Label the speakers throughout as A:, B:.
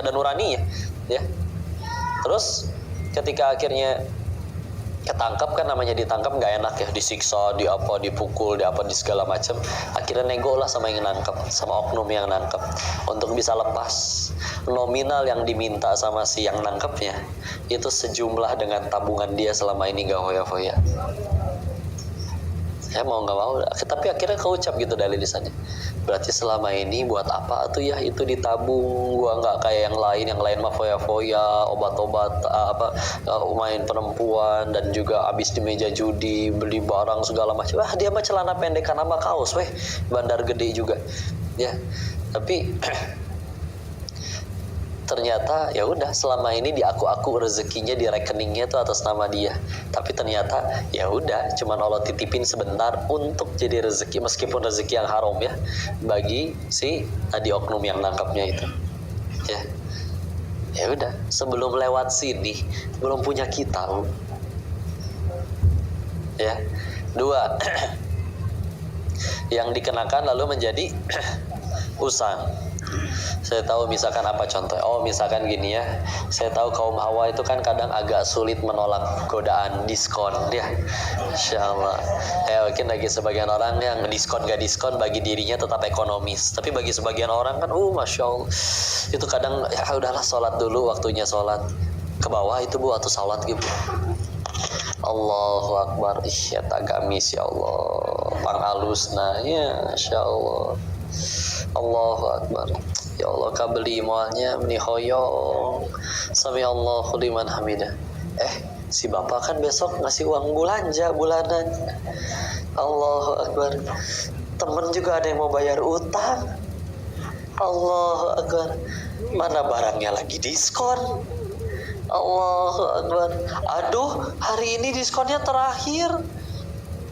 A: ada nuraninya, ya. Terus ketika akhirnya ketangkap, kan namanya ditangkap nggak enak ya, disiksa, di apa, dipukul, di apa, di segala macam. Akhirnya nego lah sama yang nangkep, sama oknum yang nangkep, untuk bisa lepas. Nominal yang diminta sama si yang nangkepnya itu sejumlah dengan tabungan dia selama ini gak hoya-hoya. Ya mau nggak mau, tapi akhirnya keucap gitu dari lisannya. Berarti selama ini buat apa tuh ya itu ditabung? Gua nggak kayak yang lain mah foya-foya, obat-obat, main perempuan, dan juga abis di meja judi, beli barang segala macam. Dia mah celana pendek sama kaos, bandar gede juga, ya. Tapi ternyata ya udah selama ini diaku-aku rezekinya di rekeningnya itu atas nama dia, tapi ternyata ya udah cuman Allah titipin sebentar untuk jadi rezeki, meskipun rezeki yang haram ya bagi si tadi oknum yang nangkapnya itu, ya udah sebelum lewat sini belum punya kita, ya. Dua, yang dikenakan lalu menjadi usang. Saya tahu misalkan apa contoh? Misalkan gini ya. Saya tahu kaum Hawa itu kan kadang agak sulit menolak godaan diskon ya. Insyaallah. Mungkin bagi sebagian orang yang diskon gak diskon bagi dirinya tetap ekonomis. Tapi bagi sebagian orang kan Masya Allah. Itu kadang ya udahlah sholat dulu, waktunya sholat. Ke bawah itu Bu atau sholat gitu. Allahu Akbar. Ya tagamis ya Allah. Pangalusna ya Insya Allah. Allahu Akbar. Ya Allah kabeli mualnya meni hoyong. Sami Allahu liman hamidah. Si bapak kan besok ngasih uang belanja bulanan. Allahu Akbar. Temen juga ada yang mau bayar utang. Allahu Akbar. Mana barangnya lagi diskon. Allahu Akbar. Aduh, hari ini diskonnya terakhir.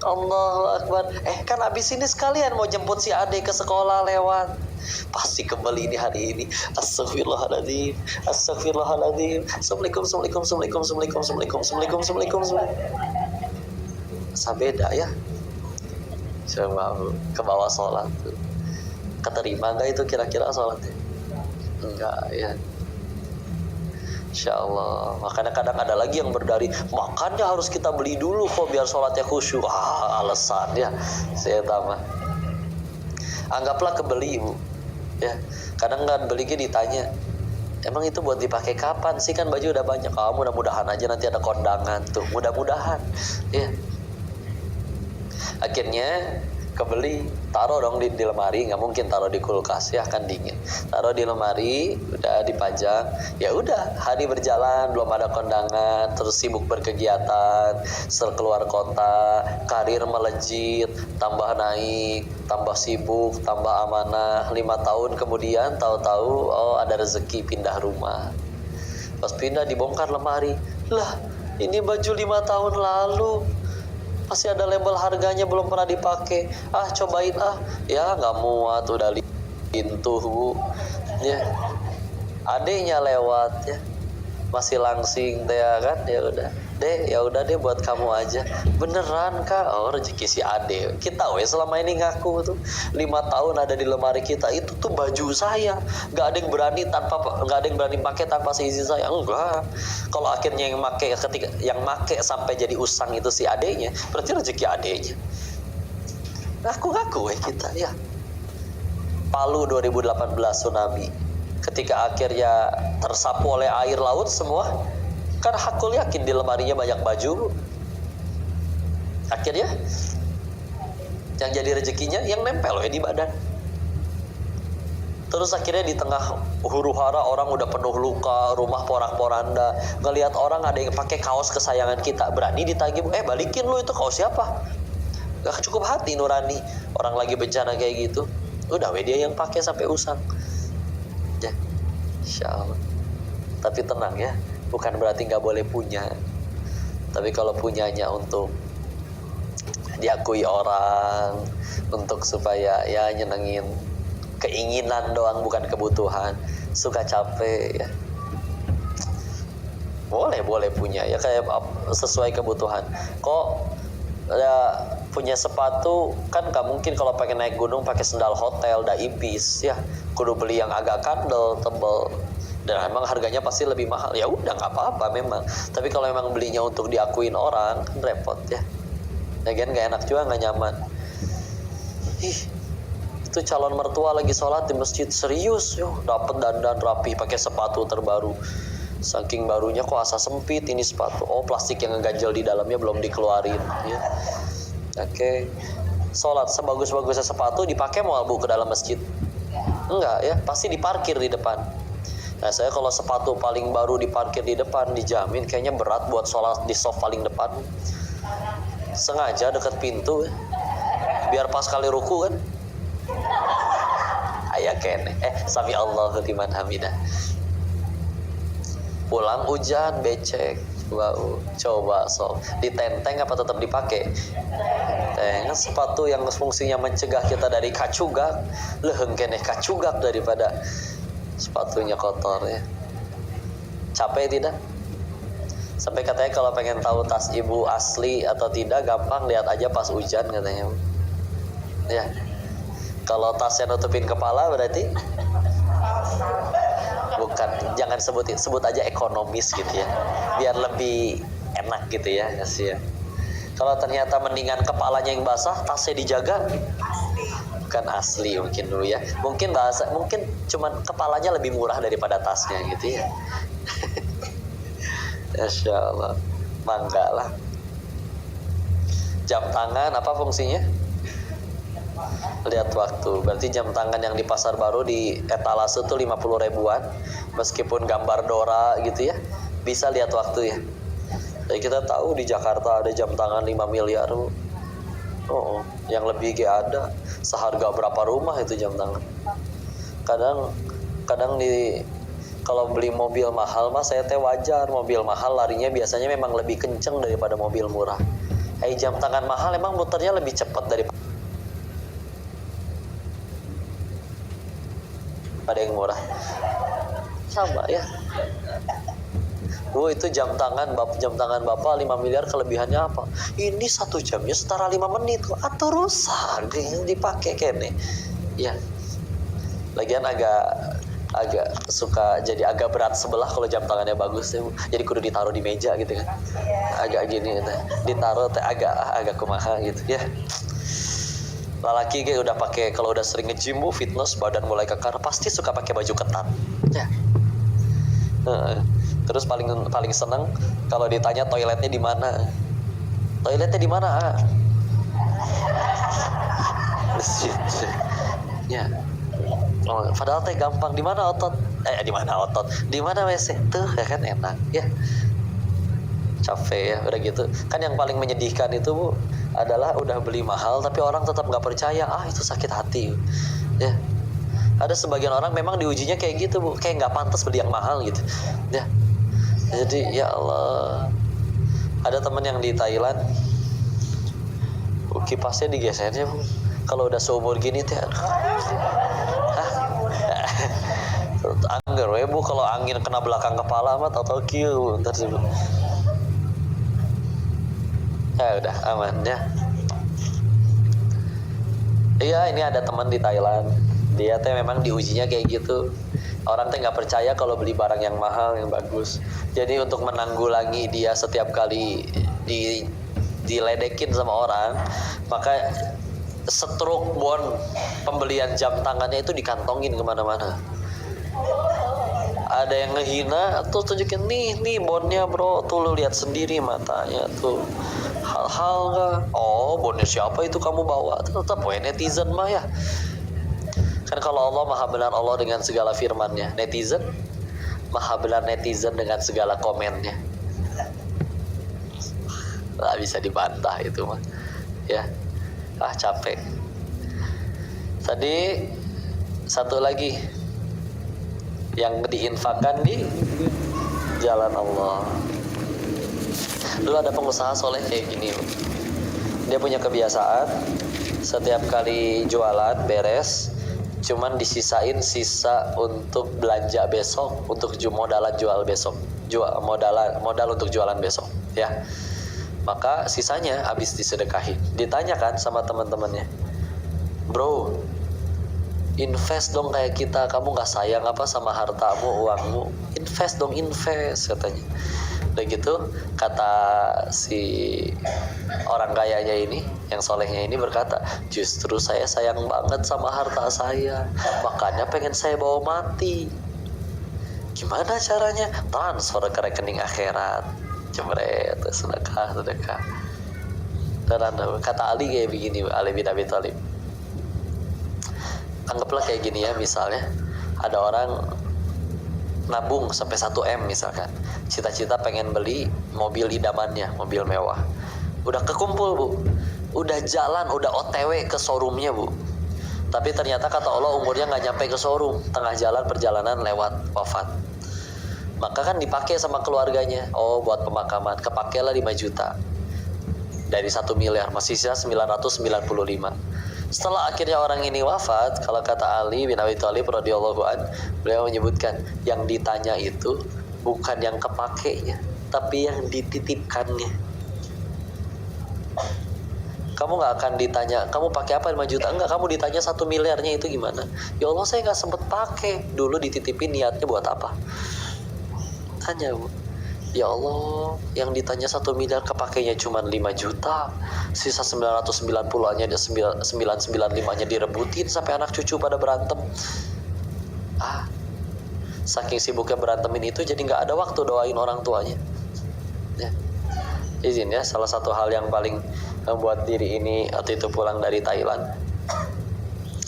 A: Allahu Akbar. Kan abis ini sekalian mau jemput si Ade ke sekolah lewat. Pasti kembali ini hari ini. Astagfirullahaladzim. Astagfirullahaladzim. Assalamualaikum. Sabeda ya. Coba ke bawah sholat tuh. Keterima gak itu kira-kira sholatnya? Enggak ya. Insya Allah. Makanya kadang ada lagi yang berdari, makannya harus kita beli dulu kok biar sholatnya khusyuk. Alasan ya. Saya tambah. Anggaplah kebeli Bu. Ya. Kadang kan belinya ditanya, emang itu buat dipakai kapan sih, kan baju udah banyak. Mudah-mudahan aja nanti ada kondangan tuh. Mudah-mudahan. Ya. Akhirnya kebeli, taruh dong di lemari, nggak mungkin taruh di kulkas ya kan dingin. Taruh di lemari, udah dipajang. Ya udah, hari berjalan, belum ada kondangan, terus sibuk berkegiatan, keluar kota, karir melejit, tambah naik, tambah sibuk, tambah amanah. 5 tahun kemudian tahu-tahu ada rezeki pindah rumah. Pas pindah dibongkar lemari, lah ini baju 5 tahun lalu. Masih ada label harganya belum pernah dipakai. Cobain ya nggak muat, udah lintuh Bu. Ya. Adeknya lewat ya. Masih langsing teh kan. Ya udah deh buat kamu aja. Beneran Kak? Rezeki si Ade. Kita selama ini ngaku tuh 5 tahun ada di lemari kita itu tuh baju saya. Nggak ada yang berani pakai tanpa seizin saya. Enggak. Kalau akhirnya yang make sampai jadi usang itu si adenya, berarti rezeki adenya. Ngaku kita ya. Palu 2018 tsunami. Ketika akhirnya tersapu oleh air laut semua, kan hakul yakin di lemarinya banyak baju. Akhirnya yang jadi rezekinya yang nempel di badan. Terus akhirnya di tengah huru-hara orang udah penuh luka, rumah porak-poranda, ngelihat orang ada yang pakai kaos kesayangan kita, berani ditagih, balikin lu itu kaos siapa? Gak cukup hati nurani. Orang lagi bencana kayak gitu, udah dia yang pakai sampai usang. Ya, insyaallah. Tapi tenang ya, bukan berarti nggak boleh punya. Tapi kalau punyanya untuk diakui orang, untuk supaya ya nyenengin keinginan doang, bukan kebutuhan, suka capek ya, boleh punya ya, kayak sesuai kebutuhan. Kok ya punya sepatu kan nggak mungkin kalau pakai naik gunung pakai sendal hotel dah ipis ya, kudu beli yang agak kandel tebel dan emang harganya pasti lebih mahal, ya udah nggak apa-apa memang. Tapi kalau memang belinya untuk diakuin orang kan repot ya. Lagian nggak enak juga, nggak nyaman. Itu calon mertua lagi sholat di masjid, serius, dapat dandan rapi pakai sepatu terbaru. Saking barunya kok asa sempit ini sepatu. Oh, plastik yang ngeganjel di dalamnya belum dikeluarin ya. Oke. Sholat sebagus-bagusnya sepatu dipakai mau Bu ke dalam masjid? Enggak ya, pasti diparkir di depan. Nah, saya kalau sepatu paling baru diparkir di depan, dijamin kayaknya berat buat sholat di soft paling depan. Sengaja deket pintu ya. Biar pas kali ruku kan. Ayah kene. Sami Allahu liman hamidah. Pulang hujan becek, coba sok ditenteng apa tetap dipakai? Tenteng, sepatu yang fungsinya mencegah kita dari kacugak, leheng keneh kacugak daripada sepatunya kotor ya. Capek tidak? Sampai katanya kalau pengen tahu tas ibu asli atau tidak gampang, lihat aja pas hujan katanya. Ya. Kalau tasnya nutupin kepala berarti bukan, jangan sebut aja ekonomis gitu ya, biar lebih enak gitu ya kasih ya. Kalau ternyata mendingan kepalanya yang basah, tasnya dijaga, bukan asli mungkin dulu ya, mungkin cuman kepalanya lebih murah daripada tasnya gitu ya. Masya Allah, mangga lah. Jam tangan apa fungsinya? Lihat waktu. Berarti jam tangan yang di pasar baru di etalase tuh 50 ribuan, meskipun gambar Dora gitu ya, bisa lihat waktu ya. Jadi kita tahu di Jakarta ada jam tangan 5 miliar. Yang lebih ada. Seharga berapa rumah itu jam tangan. Kadang kalau beli mobil mahal mas, saya teh wajar, mobil mahal larinya biasanya memang lebih kenceng daripada mobil murah. Jam tangan mahal emang muternya lebih cepat daripada yang murah. Sama ya. Itu jam tangan bapak 5 miliar, kelebihannya apa? Ini 1 jamnya setara 5 menit atau rusak dipakai kene. Ya. Lagian agak suka jadi agak berat sebelah kalau jam tangannya bagus ya. Jadi kudu ditaruh di meja gitu kan. Agak gini gitu. Ditaruh agak kumaha gitu ya. Lelaki kayak udah pakai, kalau udah sering nge-gym fitness, badan mulai kekar, pasti suka pakai baju ketat ya. Terus paling seneng kalau ditanya toiletnya di mana. Ya. Padahal teh gampang, di mana otot? Di mana WC? Tuh ya kan enak ya. Capek ya udah gitu. Kan yang paling menyedihkan itu Bu adalah udah beli mahal tapi orang tetap nggak percaya. Itu sakit hati ya. Ada sebagian orang memang diujinya kayak gitu Bu, kayak nggak pantas beli yang mahal gitu ya. Jadi ya Allah, ada teman yang di Thailand, kipasnya digesernya Bu, kalau udah seumur gini teh angger we Bu, kalau angin kena belakang kepala mah tau kieu ntar sih Bu. Ya udah aman ya. Iya, ini ada teman di Thailand, dia teh memang diujinya kayak gitu. Orang teh nggak percaya kalau beli barang yang mahal yang bagus. Jadi untuk menanggulangi dia setiap kali diledekin sama orang, maka stroke bon pembelian jam tangannya itu dikantongin kemana-mana. Ada yang ngehina tuh, tunjukin nih bonnya bro, tuh lu lihat sendiri matanya tuh. Hal-hal nggak? Bonnya siapa itu kamu bawa? Tetap netizen mah ya. Kan kalau Allah maha benar Allah dengan segala firman-Nya, netizen maha benar netizen dengan segala komennya. Nggak bisa dibantah itu mah. Ya, capek. Tadi satu lagi yang diinfakkan di jalan Allah. Dulu ada pengusaha soleh kayak gini. Dia punya kebiasaan setiap kali jualan beres, cuman disisain sisa untuk belanja besok, untuk modal besok, modal untuk jualan besok ya. Maka sisanya habis disedekahin. Ditanyakan sama teman-temannya, bro, invest dong kayak kita, kamu nggak sayang apa sama hartamu, uangmu, invest dong, invest katanya. Udah gitu kata si orang kayanya ini, yang solehnya ini berkata, justru saya sayang banget sama harta saya, makanya pengen saya bawa mati. Gimana caranya? Transfer ke rekening akhirat, jemret, sedekah. Dan kata Ali kayak begini, Ali bin Abi Thalib, anggaplah kayak gini ya, misalnya ada orang nabung sampai 1 M misalkan, cita-cita pengen beli mobil idamannya, mobil mewah, udah kekumpul bu, udah jalan, udah OTW ke showroomnya bu, tapi ternyata kata Allah umurnya nggak nyampe ke showroom, tengah jalan perjalanan lewat, wafat. Maka kan dipakai sama keluarganya, oh buat pemakaman, kepakailah 5 juta dari 1 miliar, masih sisa 995. Setelah akhirnya orang ini wafat, kalau kata Ali bin Abi Thalib radhiyallahu an, beliau menyebutkan yang ditanya itu bukan yang kepakainya, tapi yang dititipkannya. Kamu nggak akan ditanya, kamu pakai apa 5 juta? Enggak, kamu ditanya 1 miliarnya itu gimana? Ya Allah, saya nggak sempet pakai. Dulu dititipin, niatnya buat apa? Tanya bu. Ya Allah, yang ditanya 1 miliar kepakainya cuma 5 juta, sisa 990-nya, 995-nya direbutin sampai anak cucu pada berantem. Saking sibuknya berantemin itu jadi nggak ada waktu doain orang tuanya. Ya. Izin ya, salah satu hal yang paling membuat diri ini waktu itu pulang dari Thailand,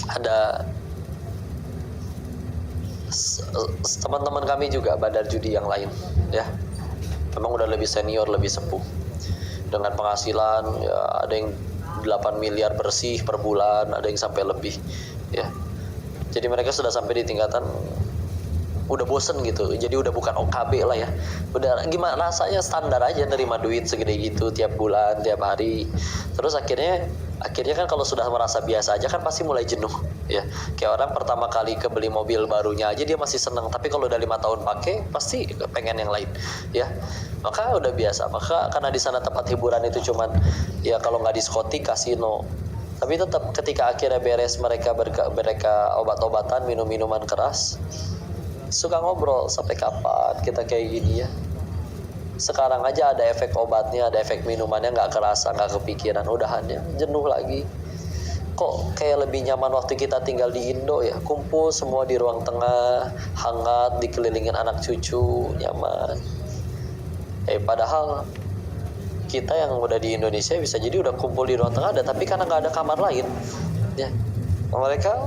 A: ada teman-teman kami juga bandar judi yang lain, ya. Memang udah lebih senior, lebih sepuh, dengan penghasilan ya ada yang 8 miliar bersih per bulan, ada yang sampai lebih, ya. Jadi mereka sudah sampai di tingkatan udah bosen gitu, jadi udah bukan OKB lah ya, udah gimana rasanya standar aja nerima duit segede gitu tiap bulan, tiap hari. Terus akhirnya kan kalau sudah merasa biasa aja kan pasti mulai jenuh ya. Kayak orang pertama kali kebeli mobil barunya aja dia masih seneng, tapi kalau udah 5 tahun pakai pasti pengen yang lain ya. Maka udah biasa, maka karena di sana tempat hiburan itu cuman ya kalau nggak diskotik, kasino. Tapi tetap ketika akhirnya beres mereka obat-obatan, minum-minuman keras, suka ngobrol, sampai kapan kita kayak gini ya. Sekarang aja ada efek obatnya, ada efek minumannya, nggak kerasa, nggak kepikiran, udahannya jenuh lagi. Kok kayak lebih nyaman waktu kita tinggal di Indo ya, kumpul semua di ruang tengah, hangat, dikelilingin anak cucu, nyaman. Padahal kita yang udah di Indonesia bisa jadi udah kumpul di ruang tengah ada, tapi karena nggak ada kamar lain ya, mereka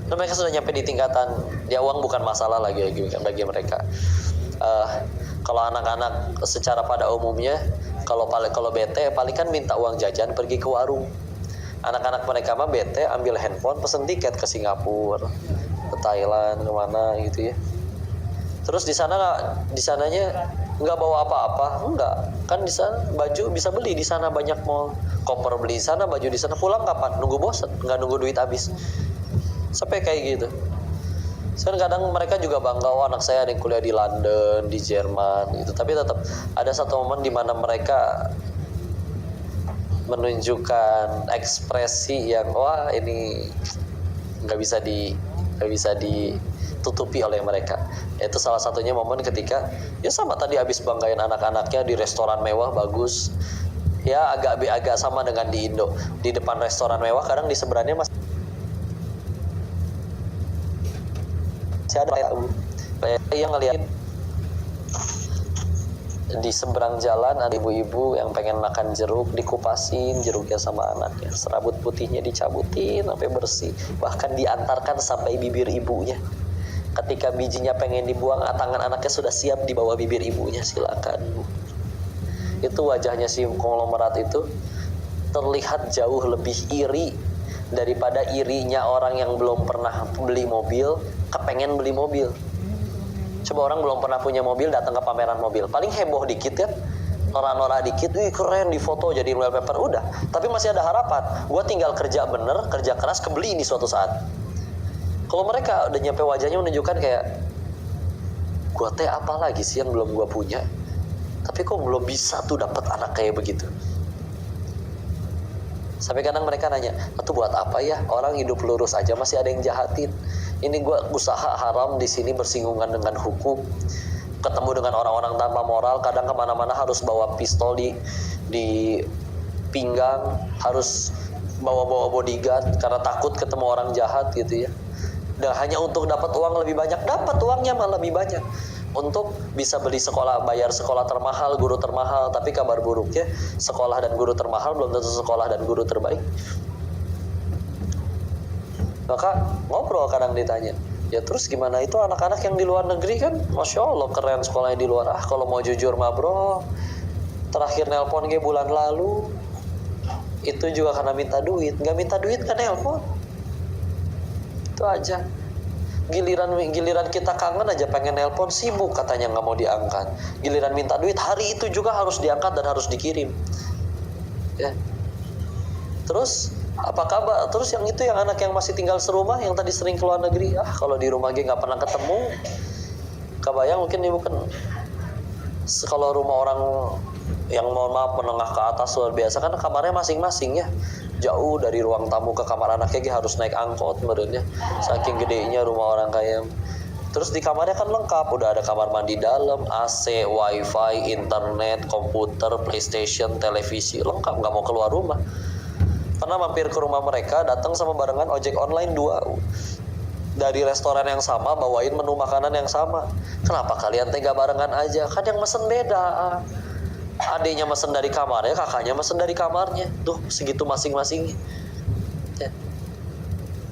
A: mereka sudah nyampe di tingkatan ya uang bukan masalah lagi bagi mereka. Kalau anak-anak secara pada umumnya kalau bete paling kan minta uang jajan pergi ke warung. Anak-anak mereka mah bete ambil handphone pesen tiket ke Singapura, ke Thailand, kemana gitu ya. Terus di sananya nggak bawa apa-apa, enggak kan, di sana baju bisa beli, di sana banyak mall, koper beli di sana, baju di sana, pulang kapan? Nunggu bosen, nggak nunggu duit habis, sampai kayak gitu. Sekarang kadang mereka juga bangga, oh anak saya ada yang kuliah di London, di Jerman gitu, tapi tetap ada satu momen di mana mereka menunjukkan ekspresi yang wah ini nggak bisa ditutupi oleh mereka. Itu salah satunya momen ketika ya sama tadi habis banggain anak-anaknya di restoran mewah bagus ya, agak sama dengan di Indo, di depan restoran mewah kadang di seberangnya masih ada yang ngeliat di seberang jalan ada ibu-ibu yang pengen makan jeruk, dikupasin jeruknya sama anaknya, serabut putihnya dicabutin sampai bersih, bahkan diantarkan sampai bibir ibunya. Ketika bijinya pengen dibuang, tangan anaknya sudah siap di bawah bibir ibunya, silakan Bu. Itu wajahnya si konglomerat itu terlihat jauh lebih iri daripada irinya orang yang belum pernah beli mobil kepengen beli mobil. Coba orang belum pernah punya mobil datang ke pameran mobil, paling heboh dikit kan, norak-norak dikit, wih keren, di foto jadi wallpaper, udah. Tapi masih ada harapan, gue tinggal kerja bener, kerja keras, kebeli ini suatu saat. Kalau mereka udah nyampe wajahnya menunjukkan kayak, gue teh apa lagi sih yang belum gue punya, tapi kok belum bisa tuh dapat anak kayak begitu. Sampai kadang mereka nanya, itu buat apa ya? Orang hidup lurus aja masih ada yang jahatin. Ini gue usaha haram di sini bersinggungan dengan hukum. Ketemu dengan orang-orang tanpa moral, kadang kemana-mana harus bawa pistol di pinggang, harus bawa bodyguard karena takut ketemu orang jahat gitu ya. Dan hanya untuk dapat uang lebih banyak, dapat uangnya malah lebih banyak. Untuk bisa beli sekolah, bayar sekolah termahal, guru termahal. Tapi kabar buruknya, sekolah dan guru termahal belum tentu sekolah dan guru terbaik. Maka ngobrol kadang ditanya, ya terus gimana itu anak-anak yang di luar negeri kan, Masya Allah keren sekolahnya di luar. Kalau mau jujur mah bro, terakhir nelpon gue bulan lalu, itu juga karena minta duit. Gak minta duit kan nelpon. Itu aja. Giliran kita kangen aja pengen nelpon, sibuk katanya nggak mau diangkat. Giliran minta duit, hari itu juga harus diangkat dan harus dikirim ya. Terus apa kabar? Terus yang itu yang anak yang masih tinggal serumah, yang tadi sering keluar negeri, kalau di rumah gue nggak pernah ketemu. Kebayang mungkin ibu kan, kalau rumah orang yang mohon maaf menengah ke atas luar biasa kan kamarnya masing-masing ya, jauh dari ruang tamu ke kamar anaknya harus naik angkot menurutnya, saking gedenya rumah orang kaya. Terus di kamarnya kan lengkap, udah ada kamar mandi dalam, AC, wifi, internet, komputer, PlayStation, televisi, lengkap, nggak mau keluar rumah. Pernah mampir ke rumah mereka, datang sama barengan ojek online 2 dari restoran yang sama, bawain menu makanan yang sama. Kenapa kalian tega barengan aja? Kan yang mesen beda. Adiknya mesen dari kamarnya, kakaknya mesen dari kamarnya. Tuh segitu masing-masingnya ya.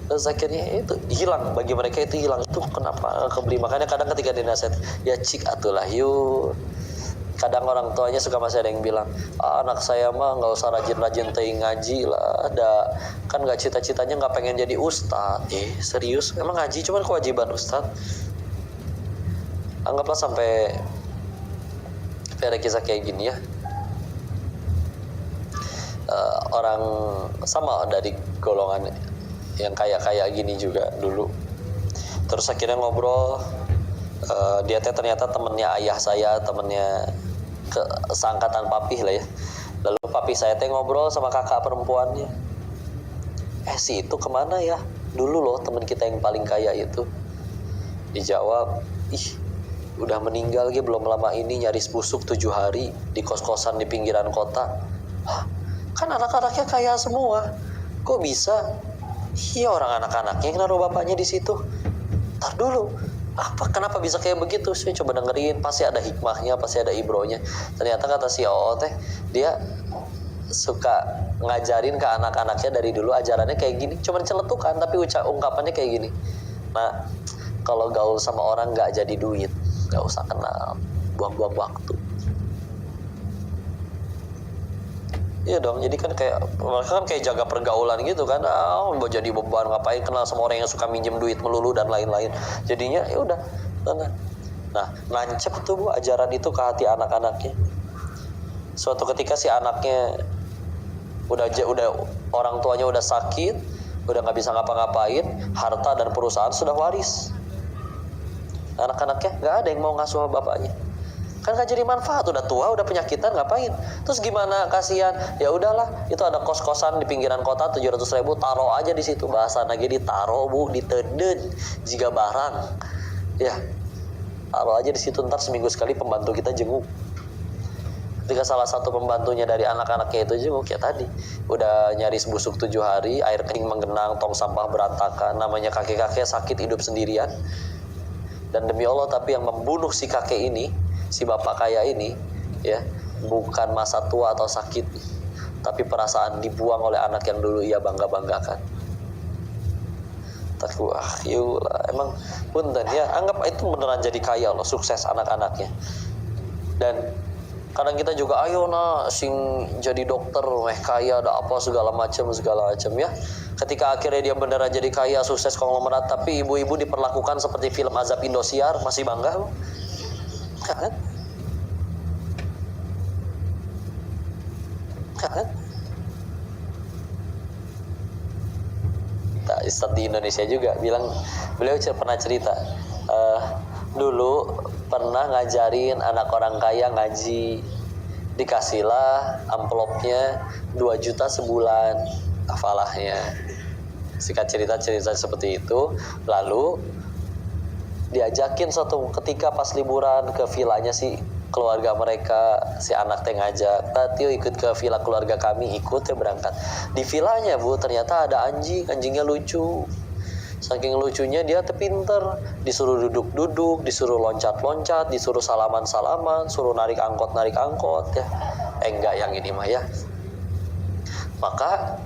A: Terus akhirnya itu hilang, bagi mereka itu hilang. Tuh kenapa kebeli? Makanya kadang ketika dinasihat, ya cik atulah yuk. Kadang orang tuanya suka masih ada yang bilang, anak saya mah nggak usah rajin-rajin teuing ngaji lah, ada kan nggak cita-citanya nggak pengen jadi ustadz. Serius, emang ngaji cuma kewajiban ustadz? Anggaplah sampai ada kisah kayak gini ya, orang sama dari golongan yang kaya-kaya gini juga dulu. Terus akhirnya ngobrol, dia ternyata temennya ayah saya, temennya seangkatan papi lah ya. Lalu papi saya ngobrol sama kakak perempuannya, si itu kemana ya? Dulu loh temen kita yang paling kaya itu. Dijawab, udah meninggal dia belum lama ini, nyaris busuk 7 hari di kos-kosan di pinggiran kota. Hah, kan anak-anaknya kaya semua, kok bisa? Iya, orang anak-anaknya yang naruh bapaknya di situ. Ntar dulu, kenapa bisa kayak begitu? Saya coba dengerin, pasti ada hikmahnya, pasti ada ibrohnya. Ternyata kata si Oo teh, dia suka ngajarin ke anak-anaknya dari dulu, ajarannya kayak gini, cuman celetukan tapi ungkapannya kayak gini. Nah, kalau gaul sama orang nggak jadi duit, nggak usah kenal, buang-buang waktu. Iya dong, jadi kan kayak mereka kan kayak jaga pergaulan gitu kan, mau jadi beban, ngapain kenal sama orang yang suka minjem duit melulu dan lain-lain. Jadinya ya udah, nah nancep tuh Bu ajaran itu ke hati anak-anaknya. Suatu ketika si anaknya udah orang tuanya udah sakit, udah nggak bisa ngapa-ngapain, harta dan perusahaan sudah waris. Anak-anaknya nggak ada yang mau ngasuh bapaknya, kan gak jadi manfaat, udah tua, udah penyakitan, ngapain? Terus gimana, kasihan? Ya udahlah, itu ada kos-kosan di pinggiran kota 700.000, taruh aja di situ. Bahasa lagi ditaruh Bu, diteden jika barang. Ya, taruh aja di situ, ntar seminggu sekali pembantu kita jenguk. Ketika salah satu pembantunya dari anak-anaknya itu jenguk, ya tadi udah nyaris busuk 7 hari, air kening menggenang, tong sampah berantakan, namanya kakek-kakek sakit hidup sendirian. Dan demi Allah, tapi yang membunuh si kakek ini, si bapak kaya ini ya, bukan masa tua atau sakit, tapi perasaan dibuang oleh anak yang dulu ia bangga-banggakan. Takwa, emang punten ya, anggap itu beneran jadi kaya loh, sukses anak-anaknya. Dan kadang kita juga ayo sing jadi dokter, kaya ada apa segala macam ya. Ketika akhirnya dia beneran jadi kaya, sukses konglomerat, tapi ibu-ibu diperlakukan seperti film azab Indosiar, masih bangga kan? Ustadz di Indonesia juga bilang, beliau pernah cerita, dulu pernah ngajarin anak orang kaya ngaji, dikasihlah amplopnya 2 juta sebulan. kafalahnya. Singkat cerita seperti itu. Lalu diajakin suatu ketika pas liburan ke vilanya si keluarga mereka, si anak teh ngajak, "Tio ikut ke villa keluarga kami." Ikut ya berangkat. Di villanya Bu, ternyata ada anjingnya lucu. Saking lucunya dia teh pinter, disuruh duduk-duduk, disuruh loncat-loncat, disuruh salaman-salaman, suruh narik angkot ya. Enggak yang ini mah ya. Maka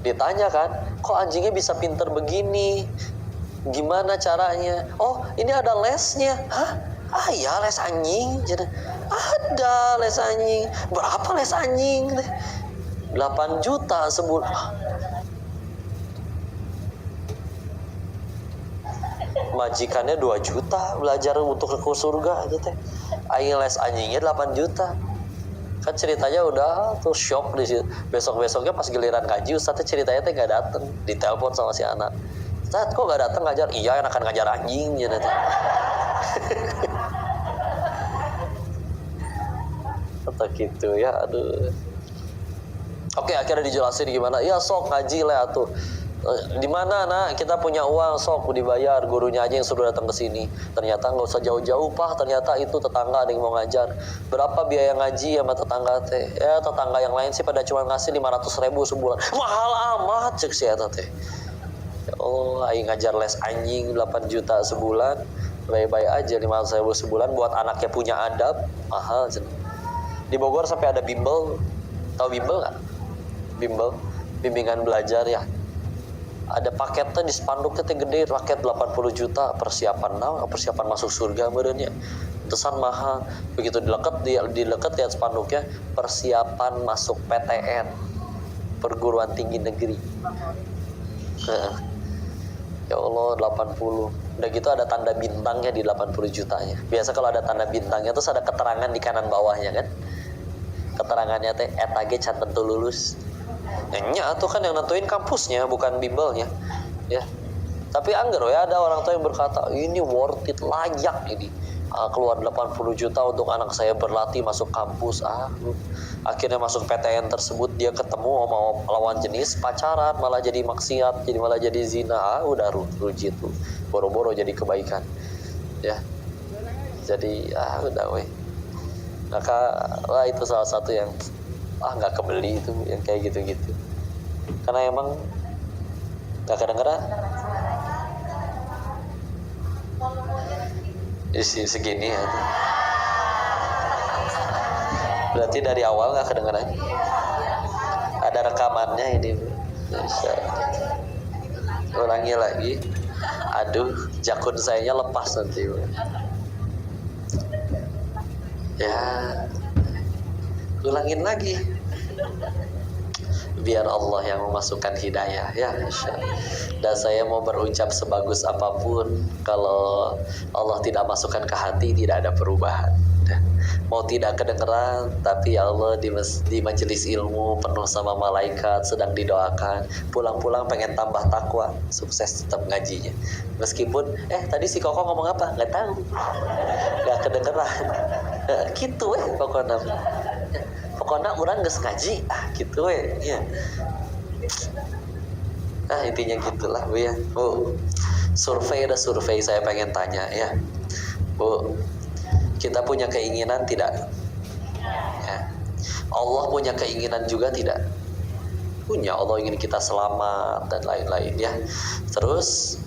A: ditanya kan, kok anjingnya bisa pinter begini? Gimana caranya? Oh, ini ada lesnya. Hah? Ah ya, les anjing. Ada les anjing. Berapa les anjing? 8 juta sebulan. Majikannya 2 juta belajar untuk ke surga itu teh. Aing les anjingnya 8 juta. Kan ceritanya udah tuh shock di situ. Besok-besoknya pas giliran ngaji Ustaz ceritanya teh enggak dateng, ditelepon sama si anak. Ustaz kok enggak dateng ngajar? Iya, enakan ngajar anjing ya nanti. Atau gitu ya, aduh. Oke, akhirnya dijelasin gimana. Ya sok ngaji lah atuh. Di mana nak kita punya uang sok dibayar, gurunya aja yang suruh datang ke sini. Ternyata nggak usah jauh-jauh Pak, ternyata itu tetangga ada yang mau ngajar. Berapa biaya ngaji sama tetangga teh? Ya tetangga yang lain sih pada cuma ngasih 500.000 sebulan. Mahal amat cek si eta teh. Ya Allah, aing ngajar les anjing 8 juta sebulan, baik-baik aja 500.000 sebulan buat anaknya punya adab, mahal. Di Bogor sampai ada bimbel, tahu bimbel nggak? Bimbel, bimbingan belajar ya. Ada paketnya di spanduknya teh gede, paket 80 juta, persiapan masuk surga meureunnya. Tesan mahal. Begitu dileket lihat spanduknya, persiapan masuk PTN, perguruan tinggi negeri. Ya Allah, 80. Udah gitu ada tanda bintangnya di 80 jutanya. Biasa kalau ada tanda bintangnya terus ada keterangan di kanan bawahnya kan. Keterangannya teh eta ge can tentu lulus. Nya tuh kan yang nentuin kampusnya bukan bimbelnya ya. Tapi anggar ya ada orang tua yang berkata ini worth it, layak ini keluar 80 juta untuk anak saya berlatih masuk kampus. Akhirnya masuk PTN tersebut dia ketemu sama lawan jenis, pacaran, malah jadi maksiat, malah jadi zina. Udah rugi tuh, boro-boro jadi kebaikan ya. Jadi udah weh. Maka itu salah satu yang nggak kebeli itu yang kayak gitu-gitu, karena emang nggak kedengeran isi segini ya. Berarti dari awal nggak kedengeran, ada rekamannya ini. Bisa ulangi lagi. Aduh, jakun sayanya lepas nanti ya. Ulangin lagi biar Allah yang memasukkan hidayah ya, insyaallah. Dan saya mau berucap sebagus apapun, kalau Allah tidak masukkan ke hati tidak ada perubahan. Mau tidak kedengeran, tapi ya Allah di majelis ilmu penuh sama malaikat sedang didoakan, pulang-pulang pengen tambah takwa, sukses tetap ngajinya. Meskipun tadi si Koko ngomong apa nggak tahu, nggak kedengeran. Gitu pokoknya orang geus ngaji gitu ya. Intinya gitulah Bu ya. Bu, survei saya pengen tanya ya. Bu, kita punya keinginan tidak? Ya. Allah punya keinginan juga tidak? Punya. Allah ingin kita selamat dan lain-lain ya. Terus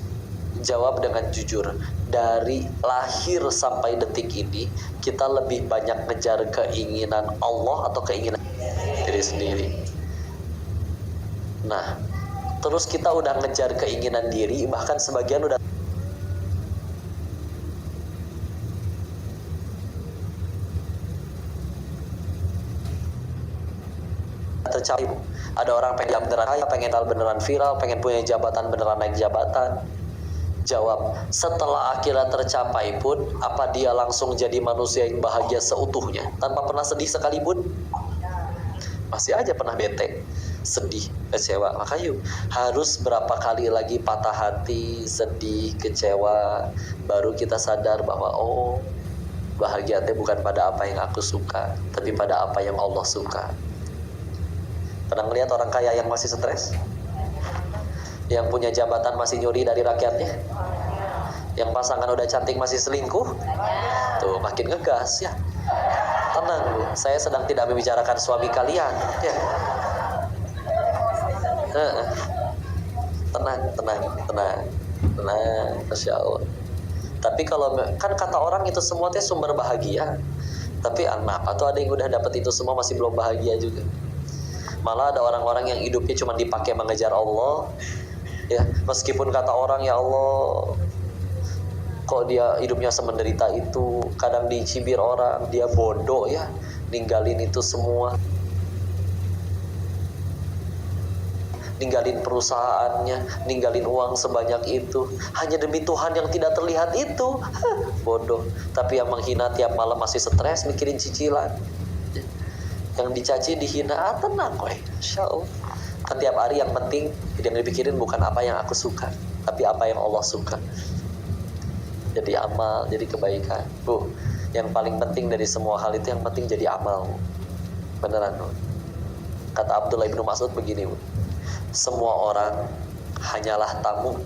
A: jawab dengan jujur, dari lahir sampai detik ini kita lebih banyak ngejar keinginan Allah atau keinginan diri sendiri? Nah, terus kita udah ngejar keinginan diri, bahkan sebagian udah tercapai. Ada orang pengen beneran kaya, pengen beneran viral, pengen punya jabatan beneran naik jabatan. Jawab, setelah akhirnya tercapai pun, apa dia langsung jadi manusia yang bahagia seutuhnya tanpa pernah sedih sekalipun? Masih aja pernah bete, sedih, kecewa. Makanya harus berapa kali lagi patah hati, sedih, kecewa, baru kita sadar bahwa bahagia itu bukan pada apa yang aku suka, tapi pada apa yang Allah suka. Pernah ngeliat orang kaya yang masih stres? Yang punya jabatan masih nyuri dari rakyatnya? Yang pasangan udah cantik masih selingkuh? Tuh makin ngegas ya. Tenang Bu, saya sedang tidak membicarakan suami kalian ya. Tenang, Masya Allah. Tapi kalau kan kata orang itu semua teh sumber bahagia. Tapi apa tuh ada yang udah dapet itu semua masih belum bahagia juga. Malah ada orang-orang yang hidupnya cuma dipakai mengejar Allah. Ya, meskipun kata orang ya Allah, kok dia hidupnya semenderita itu, kadang dicibir orang, dia bodoh ya, ninggalin itu semua. Ninggalin perusahaannya, ninggalin uang sebanyak itu hanya demi Tuhan yang tidak terlihat itu. Bodoh. Tapi yang menghina tiap malam masih stres mikirin cicilan. Yang dicaci dihina, tenang kowe. Insyaallah. Kan tiap hari yang penting yang dipikirin bukan apa yang aku suka, tapi apa yang Allah suka. Jadi amal, jadi kebaikan. Bu, yang paling penting dari semua hal itu yang penting jadi amal. Beneran, Bu. Kata Abdullah ibnu Mas'ud begini, Bu. Semua orang hanyalah tamu,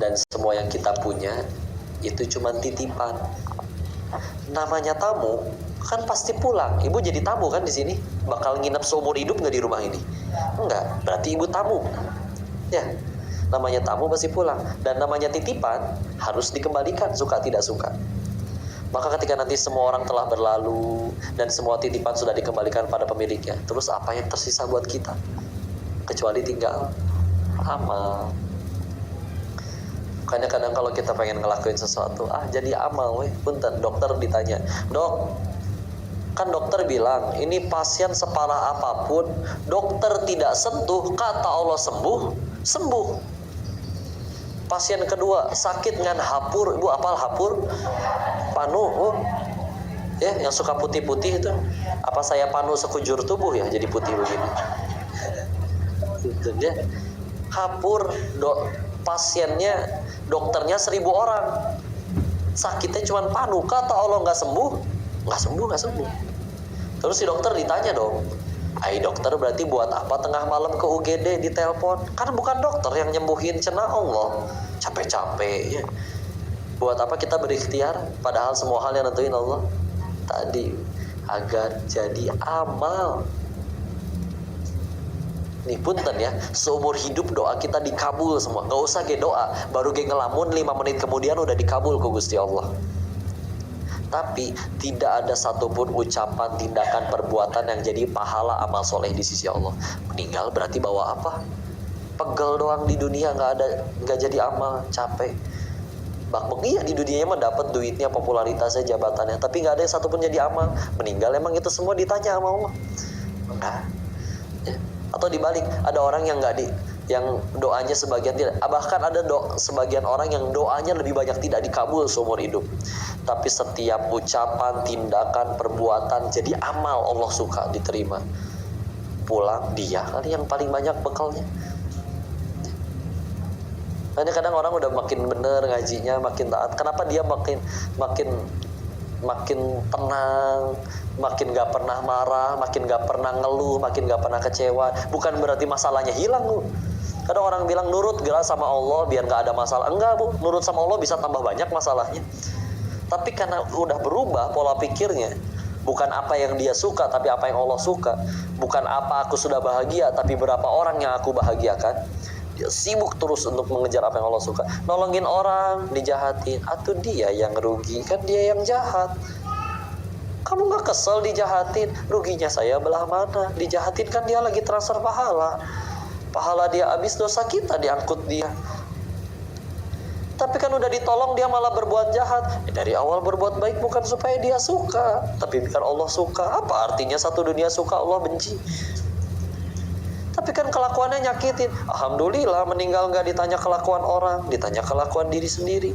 A: dan semua yang kita punya itu cuma titipan. Namanya tamu kan pasti pulang. Ibu jadi tamu kan di sini, bakal nginep seumur hidup nggak di rumah ini? Enggak, berarti ibu tamu. Ya, namanya tamu pasti pulang. Dan namanya titipan harus dikembalikan, suka tidak suka. Maka ketika nanti semua orang telah berlalu dan semua titipan sudah dikembalikan pada pemiliknya, terus apa yang tersisa buat kita? Kecuali tinggal amal. Kadang-kadang kalau kita pengen ngelakuin sesuatu, jadi amal weh. Punten, dokter ditanya, dok, kan dokter bilang ini pasien separah apapun dokter tidak sentuh, kata Allah sembuh. Pasien kedua sakit dengan hapur, ibu apal hapur? Panu, ya yang suka putih-putih itu. Apa saya panu sekujur tubuh ya jadi putih begini? Itu dia. Hapur, pasiennya, dokternya 1000 orang, sakitnya cuma panu, kata Allah nggak sembuh. Terus si dokter ditanya dong, dokter berarti buat apa tengah malam ke UGD ditelepon? Kan bukan dokter yang nyembuhin, cenah Allah. Capek-capek ya. Buat apa kita berikhtiar padahal semua hal yang nentuin Allah? Tadi agar jadi amal. Nih punten ya, seumur hidup doa kita dikabul semua. Gak usah ge doa, baru ge ngelamun 5 menit kemudian udah dikabul ke Gusti Allah. Tapi tidak ada satupun ucapan, tindakan, perbuatan yang jadi pahala amal soleh di sisi Allah. Meninggal berarti bawa apa? Pegel doang di dunia, nggak jadi amal, capek. Iya di dunianya mah dapat duitnya, popularitasnya, jabatannya, tapi nggak ada yang satupun jadi amal. Meninggal emang itu semua ditanya sama Allah? Enggak. Ya. Atau dibalik, ada orang yang yang doanya sebagian tidak, bahkan ada sebagian orang yang doanya lebih banyak tidak dikabul seumur hidup, tapi setiap ucapan, tindakan, perbuatan jadi amal, Allah suka, diterima. Pulang dia kali yang paling banyak bekalnya. Kadang orang udah makin bener ngajinya, makin taat, kenapa dia makin tenang, makin gak pernah marah, makin gak pernah ngeluh, makin gak pernah kecewa. Bukan berarti masalahnya hilang, Bu. Kadang orang bilang nurut gerak sama Allah biar gak ada masalah. Enggak, Bu, nurut sama Allah bisa tambah banyak masalahnya. Tapi karena udah berubah pola pikirnya, bukan apa yang dia suka tapi apa yang Allah suka. Bukan apa aku sudah bahagia tapi berapa orang yang aku bahagiakan. Dia sibuk terus untuk mengejar apa yang Allah suka. Nolongin orang, dijahatin, atau dia yang rugi, kan dia yang jahat. Kamu gak kesel dijahatin? Ruginya saya belah mana? Dijahatin kan dia lagi transfer pahala. Pahala dia habis, dosa kita diangkut dia. Tapi kan udah ditolong dia malah berbuat jahat. Dari awal berbuat baik bukan supaya dia suka, tapi biar Allah suka. Apa artinya satu dunia suka Allah benci? Tapi kan kelakuannya nyakitin. Alhamdulillah meninggal gak ditanya kelakuan orang, ditanya kelakuan diri sendiri.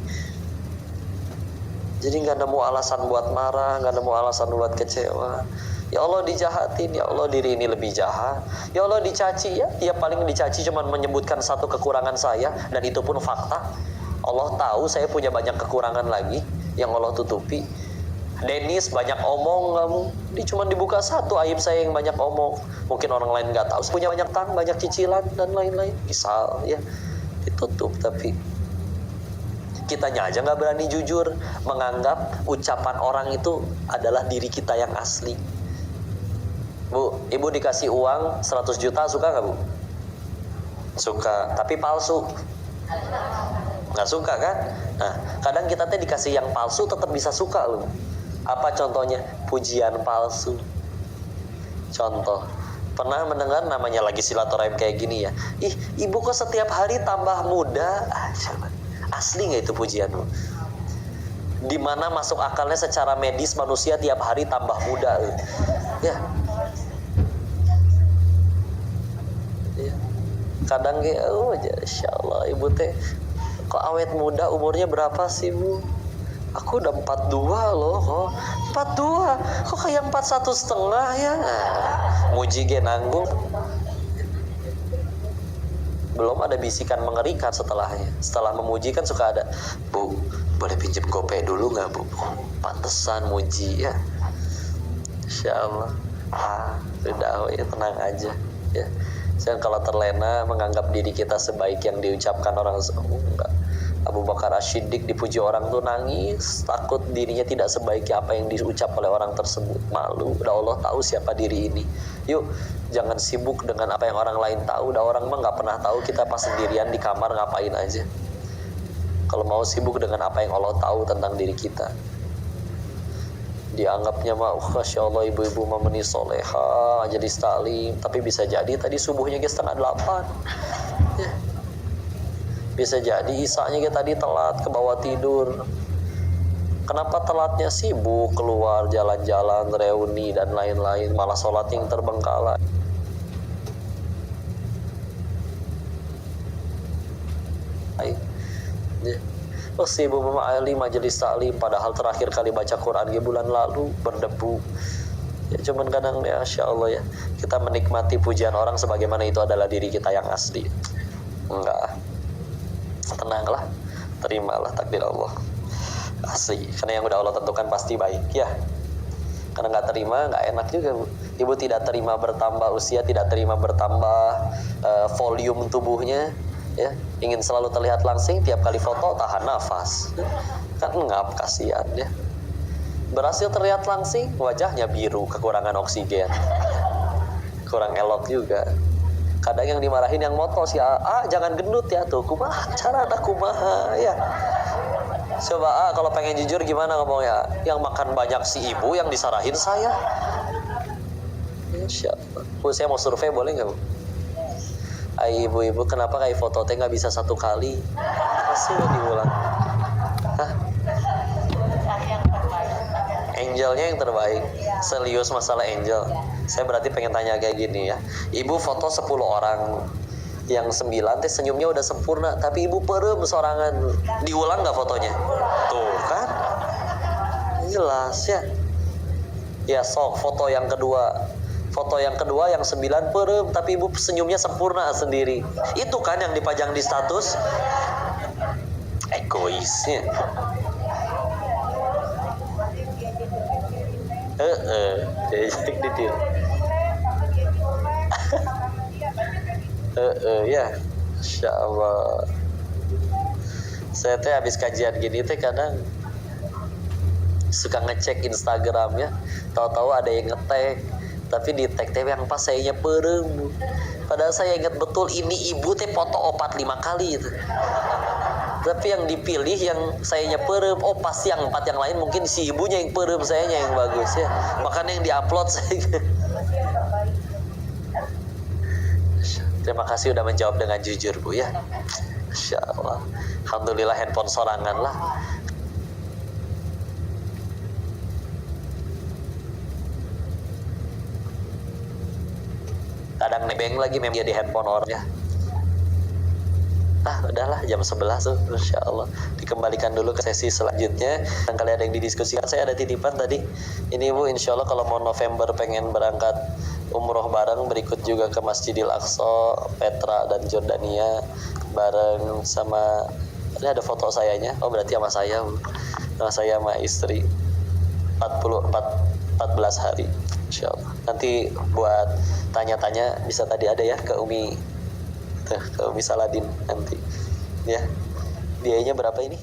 A: Jadi gak nemu alasan buat marah, gak nemu alasan buat kecewa. Ya Allah dijahatin, ya Allah diri ini lebih jahat. Ya Allah dicaci, ya dia paling dicaci cuma menyebutkan satu kekurangan saya, dan itu pun fakta. Allah tahu saya punya banyak kekurangan lagi yang Allah tutupi. Dennis banyak omong kamu, ini cuma dibuka satu aib saya yang banyak omong. Mungkin orang lain nggak tahu, punya banyak tang, banyak cicilan dan lain-lain. Misal ya ditutup, tapi kitanya aja nggak berani jujur menganggap ucapan orang itu adalah diri kita yang asli. Bu, ibu dikasih uang 100 juta suka nggak bu? Suka, tapi palsu. Nggak suka kan? Nah, kadang kita teh dikasih yang palsu tetap bisa suka loh. Apa contohnya? Pujian palsu. Contoh, pernah mendengar namanya lagi silaturahim kayak gini ya. Ih, ibu kok setiap hari tambah muda? Asli nggak itu pujianmu? Dimana masuk akalnya secara medis manusia tiap hari tambah muda? Ya. Kadang kayak, oh Masya Allah ibu teh kok awet muda, umurnya berapa sih bu? Aku udah 42 loh. Oh 42, kok kayak 41,5 ya? Muji ge nanggung. Belum ada bisikan mengerikan setelahnya. Setelah memuji kan suka ada, bu boleh pinjem gopay dulu nggak bu? Pantesan muji ya. Insya Allah. Sudah ya, tenang aja ya. Dan kalau terlena menganggap diri kita sebaik yang diucapkan orang, enggak. Abu Bakar As-Siddiq dipuji orang tuh nangis, takut dirinya tidak sebaik apa yang diucap oleh orang tersebut. Malu, udah Allah tahu siapa diri ini. Yuk, jangan sibuk dengan apa yang orang lain tahu. Udah orang mah nggak pernah tahu kita pas sendirian di kamar ngapain aja. Kalau mau sibuk dengan apa yang Allah tahu tentang diri kita. Dianggapnya mah Masya Allah ibu-ibu mah meni soleha jadi taklim, tapi bisa jadi tadi subuhnya ke 7:30 ya. Bisa jadi isanya ke tadi telat ke bawah tidur. Kenapa telatnya? Sibuk keluar jalan-jalan, reuni dan lain-lain, malah sholat yang terbengkalai ya. Oh si ibu mama Ali majelis taklim, padahal terakhir kali baca Quran di bulan lalu berdebu. Ya cuman kadang ya Masya Allah ya, kita menikmati pujian orang sebagaimana itu adalah diri kita yang asli. Enggak, tenanglah, terimalah takdir Allah asli, karena yang udah Allah tentukan pasti baik ya. Karena nggak terima nggak enak juga bu. Ibu tidak terima bertambah usia, tidak terima bertambah volume tubuhnya ya, ingin selalu terlihat langsing, tiap kali foto tahan nafas kan ngap, kasihan ya. Berhasil terlihat langsing, wajahnya biru, kekurangan oksigen, kurang elok juga. Kadang yang dimarahin yang moto sih, jangan gendut ya tuh, kumaha cara anak kumaha ya. Coba kalau pengen jujur gimana ngomongnya? Yang makan banyak si ibu, yang disarahin saya. Insya Allah. Bu, saya mau survei boleh nggak bu? Ibu-ibu kenapa kayak foto teh nggak bisa satu kali? Masih diulang. Hah? Angelnya yang terbaik. Serius masalah angel. Saya berarti pengen tanya kayak gini ya. Ibu foto 10 orang, yang 9 teh senyumnya udah sempurna, tapi ibu perem sorangan. Diulang nggak fotonya? Tuh kan? Jelas ya. Ya sok foto yang kedua. Foto yang kedua yang 9 perem, tapi ibu senyumnya sempurna sendiri. Itu kan yang dipajang di status. Egoisnya. Ya, Insya Allah. Saya teh habis kajian gini teh kadang suka ngecek Instagram ya. Tahu-tahu ada yang nge-tag, tapi di tag teh yang pas sayanya perem. Padahal saya ingat betul ini ibu teh foto 4-5 kali itu. Tapi yang dipilih yang sayanya perem, oh pasti yang 4 yang lain mungkin si ibunya yang perem, sayanya yang bagus ya. Makanya yang diupload saya. Terima kasih udah menjawab dengan jujur bu ya. Masya Allah. Alhamdulillah handphone sorangan lah. Kadang nebeng lagi memang di handphone orang ya. Udahlah jam 11 tuh, Insya Allah. Dikembalikan dulu ke sesi selanjutnya. Dan kali ada yang didiskusikan, saya ada titipan tadi. Ini bu, Insya Allah kalau mau November pengen berangkat umroh bareng, berikut juga ke Masjidil Aqsa, Petra dan Jordania bareng sama, ini ada foto sayanya. Oh berarti sama saya bu, sama saya sama istri. 14 hari insyaallah. Nanti buat tanya-tanya bisa tadi ada ya ke Umi Saladin nanti ya. Biayanya berapa ini?